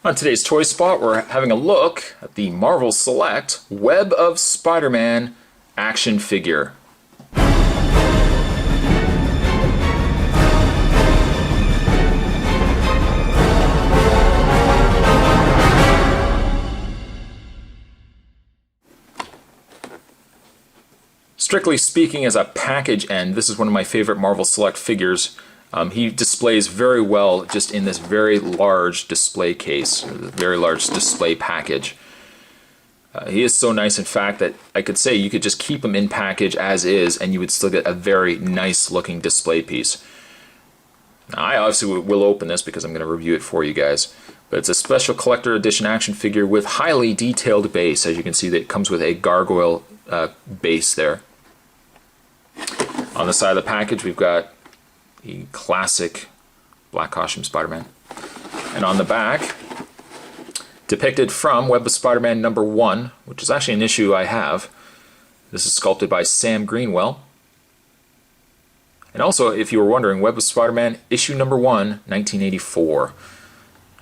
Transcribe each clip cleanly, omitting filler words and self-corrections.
On today's Toy Spot, we're having a look at the Marvel Select Web of Spider-Man action figure. Strictly speaking, as a package end, this is one of my favorite Marvel Select figures. He displays very well just in this very large display case, or the very large display package. He is so nice, in fact, that I could say you could just keep him in package as is and you would still get a very nice looking display piece. Now, I obviously will open this because I'm going to review it for you guys. But it's a special collector edition action figure with highly detailed base. As you can see, that it comes with a gargoyle base there. On the side of the package, we've got the classic black costume Spider-Man. And on the back, depicted from Web of Spider-Man number 1, which is actually an issue I have. This is sculpted by Sam Greenwell. And also, if you were wondering, Web of Spider-Man issue number 1, 1984.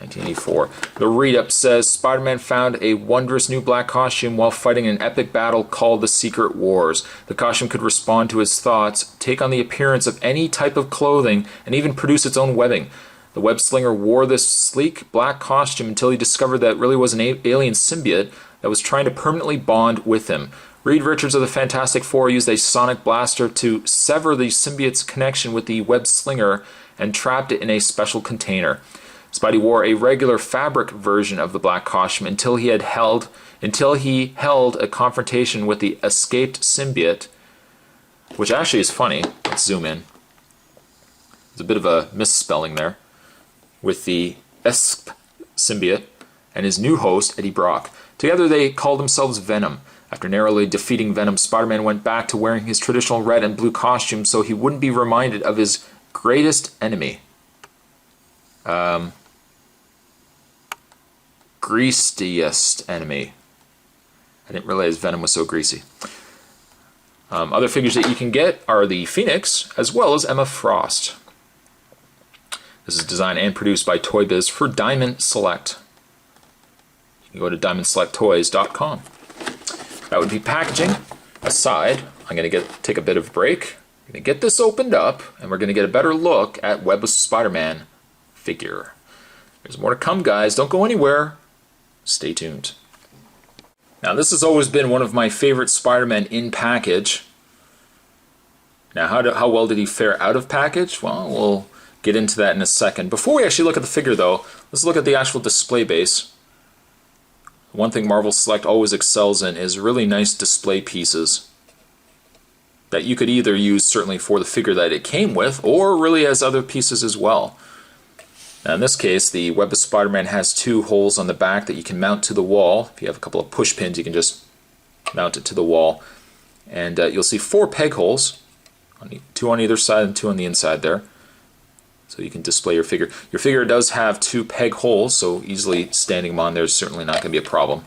1984. The read-up says, Spider-Man found a wondrous new black costume while fighting an epic battle called the Secret Wars. The costume could respond to his thoughts, take on the appearance of any type of clothing, and even produce its own webbing. The web slinger wore this sleek black costume until he discovered that it really was an alien symbiote that was trying to permanently bond with him. Reed Richards of the Fantastic Four used a sonic blaster to sever the symbiote's connection with the web slinger and trapped it in a special container. Spidey wore a regular fabric version of the black costume until he held a confrontation with the escaped symbiote, which actually is funny. Let's zoom in. There's a bit of a misspelling there. With the escaped symbiote and his new host, Eddie Brock. Together they called themselves Venom. After narrowly defeating Venom, Spider-Man went back to wearing his traditional red and blue costume so he wouldn't be reminded of his greatest enemy. Greasiest enemy. I didn't realize Venom was so greasy. Other figures that you can get are the Phoenix, as well as Emma Frost. This is designed and produced by Toy Biz for Diamond Select. You can go to diamondselecttoys.com. That would be packaging. Aside, I'm going to take a bit of a break. I'm going to get this opened up, and we're going to get a better look at Web of Spider-Man figure. There's more to come, guys. Don't go anywhere. Stay tuned. Now, this has always been one of my favorite Spider-Man in package. Now, how well did he fare out of package? Well, we'll get into that in a second. Before we actually look at the figure, though, let's look at the actual display base. One thing Marvel Select always excels in is really nice display pieces that you could either use certainly for the figure that it came with, or really as other pieces as well. Now in this case, the Web of Spider-Man has 2 holes on the back that you can mount to the wall. If you have a couple of push pins, you can just mount it to the wall. And you'll see 4 peg holes, 2 on either side and 2 on the inside there. So you can display your figure. Your figure does have 2 peg holes, so easily standing them on there is certainly not going to be a problem.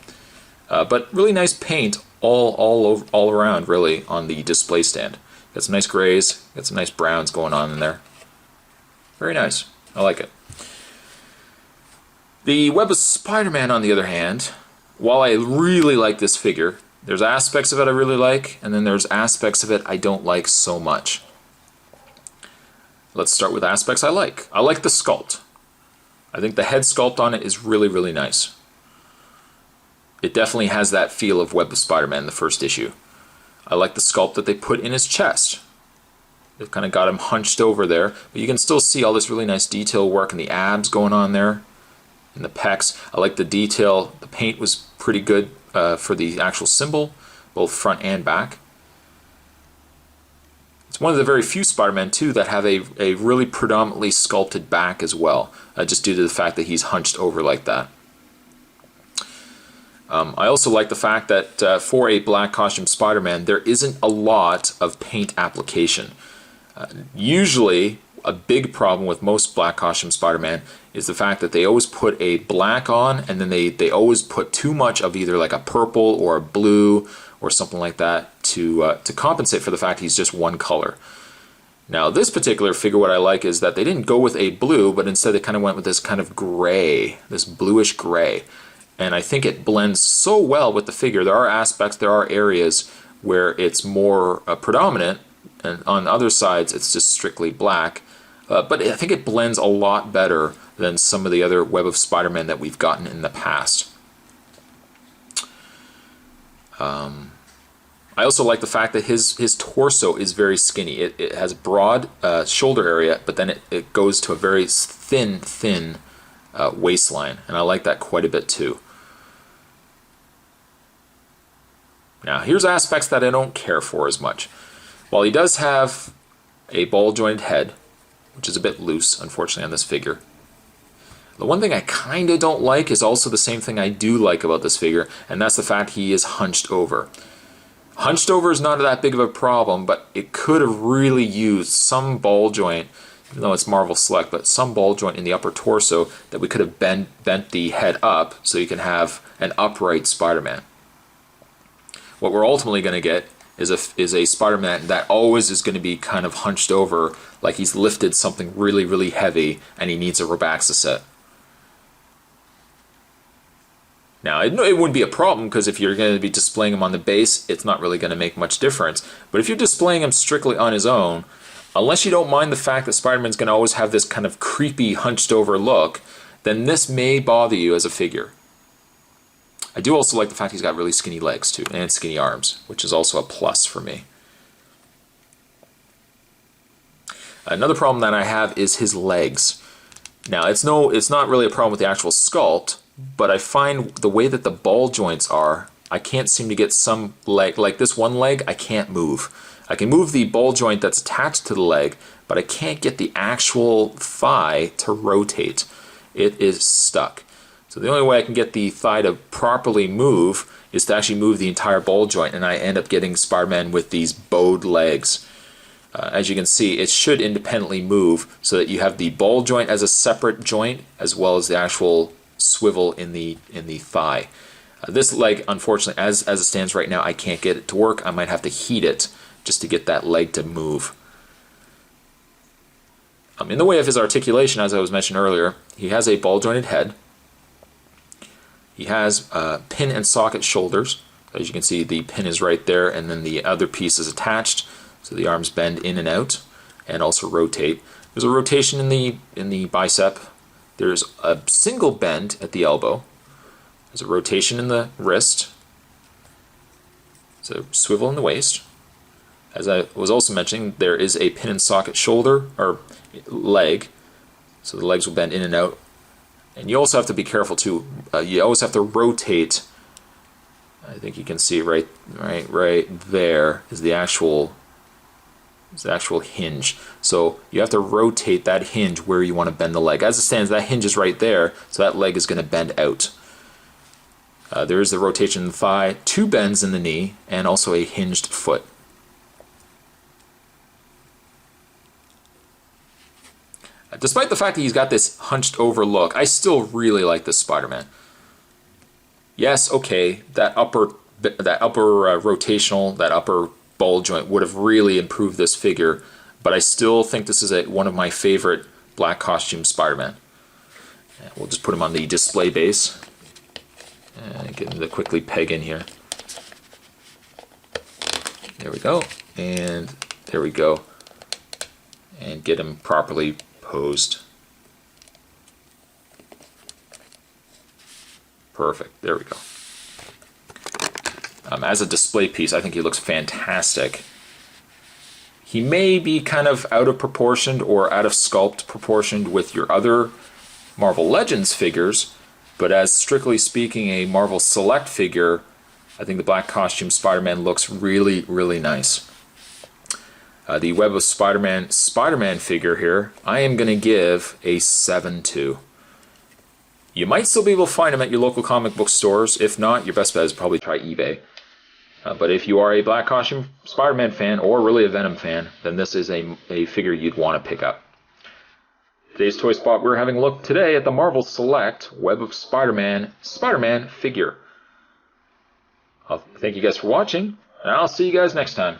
But really nice paint all around, really, on the display stand. Got some nice grays, got some nice browns going on in there. Very nice. I like it. The Web of Spider-Man, on the other hand, while I really like this figure, there's aspects of it I really like, and then there's aspects of it I don't like so much. Let's start with aspects I like. I like the sculpt. I think the head sculpt on it is really, really nice. It definitely has that feel of Web of Spider-Man, the first issue. I like the sculpt that they put in his chest. They've kind of got him hunched over there, but you can still see all this really nice detail work in the abs going on there, in the pecs. I like the detail. The paint was pretty good for the actual symbol, both front and back. It's one of the very few Spider-Man, too, that have a really predominantly sculpted back as well, just due to the fact that he's hunched over like that. I also like the fact that for a black costume Spider-Man, there isn't a lot of paint application. Usually, a big problem with most black costume Spider-Man is the fact that they always put a black on, and then they always put too much of either like a purple or a blue or something like that to compensate for the fact he's just one color. Now this particular figure, what I like is that they didn't go with a blue, but instead they kind of went with this kind of gray, this bluish gray. And I think it blends so well with the figure. There are aspects, there are areas where it's more predominant, and on other sides it's just strictly black. But I think it blends a lot better than some of the other Web of Spider-Man that we've gotten in the past. I also like the fact that his torso is very skinny. It has broad shoulder area, but then it goes to a very thin waistline, and I like that quite a bit too. Now here's aspects that I don't care for as much. While he does have a ball-jointed head, which is a bit loose, unfortunately, on this figure, the one thing I kind of don't like is also the same thing I do like about this figure, and that's the fact he is hunched over. Hunched over is not that big of a problem, but it could have really used some ball joint, even though it's Marvel Select, but some ball joint in the upper torso that we could have bent the head up so you can have an upright Spider-Man. What we're ultimately going to get is a Spider-Man that always is going to be kind of hunched over, like he's lifted something really, really heavy and he needs a Robaxa set. Now, it wouldn't be a problem because if you're going to be displaying him on the base, it's not really going to make much difference. But if you're displaying him strictly on his own, unless you don't mind the fact that Spider-Man's going to always have this kind of creepy, hunched over look, then this may bother you as a figure. I do also like the fact he's got really skinny legs too, and skinny arms, which is also a plus for me. Another problem that I have is his legs. Now, it's not really a problem with the actual sculpt, but I find the way that the ball joints are, I can't seem to get some leg, like this one leg, I can't move. I can move the ball joint that's attached to the leg, but I can't get the actual thigh to rotate. It is stuck. So the only way I can get the thigh to properly move is to actually move the entire ball joint, and I end up getting Spider-Man with these bowed legs. As you can see, it should independently move so that you have the ball joint as a separate joint as well as the actual swivel in the thigh. This leg, unfortunately, as it stands right now, I can't get it to work. I might have to heat it just to get that leg to move. In the way of his articulation, as I was mentioned earlier, he has a ball-jointed head. He has pin and socket shoulders. As you can see, the pin is right there, and then the other piece is attached, so the arms bend in and out, and also rotate. There's a rotation in the bicep. There's a single bend at the elbow. There's a rotation in the wrist. There's a swivel in the waist. As I was also mentioning, there is a pin and socket shoulder or leg, so the legs will bend in and out. And you also have to be careful too. You always have to rotate. I think you can see right there is the actual hinge. So you have to rotate that hinge where you want to bend the leg. As it stands, that hinge is right there, so that leg is going to bend out. There is the rotation in the thigh, 2 bends in the knee, and also a hinged foot. Despite the fact that he's got this hunched over look, I still really like this Spider-Man. Yes, okay, that upper rotational, that upper ball joint would have really improved this figure, but I still think this is one of my favorite black costume Spider-Man. We'll just put him on the display base and get him to quickly peg in here. There we go, and there we go, and get him properly posed. Perfect, there we go. As a display piece, I think he looks fantastic. He may be kind of out of proportioned or out of sculpt proportioned with your other Marvel Legends figures, but as strictly speaking a Marvel Select figure, I think the black costume Spider-Man looks really, really nice. The Web of Spider-Man figure here, I am going to give a 7-2. You might still be able to find them at your local comic book stores. If not, your best bet is probably try eBay. But if you are a black costume Spider-Man fan or really a Venom fan, then this is a figure you'd want to pick up. Today's Toy Spot, we're having a look today at the Marvel Select Web of Spider-Man figure. Thank you guys for watching, and I'll see you guys next time.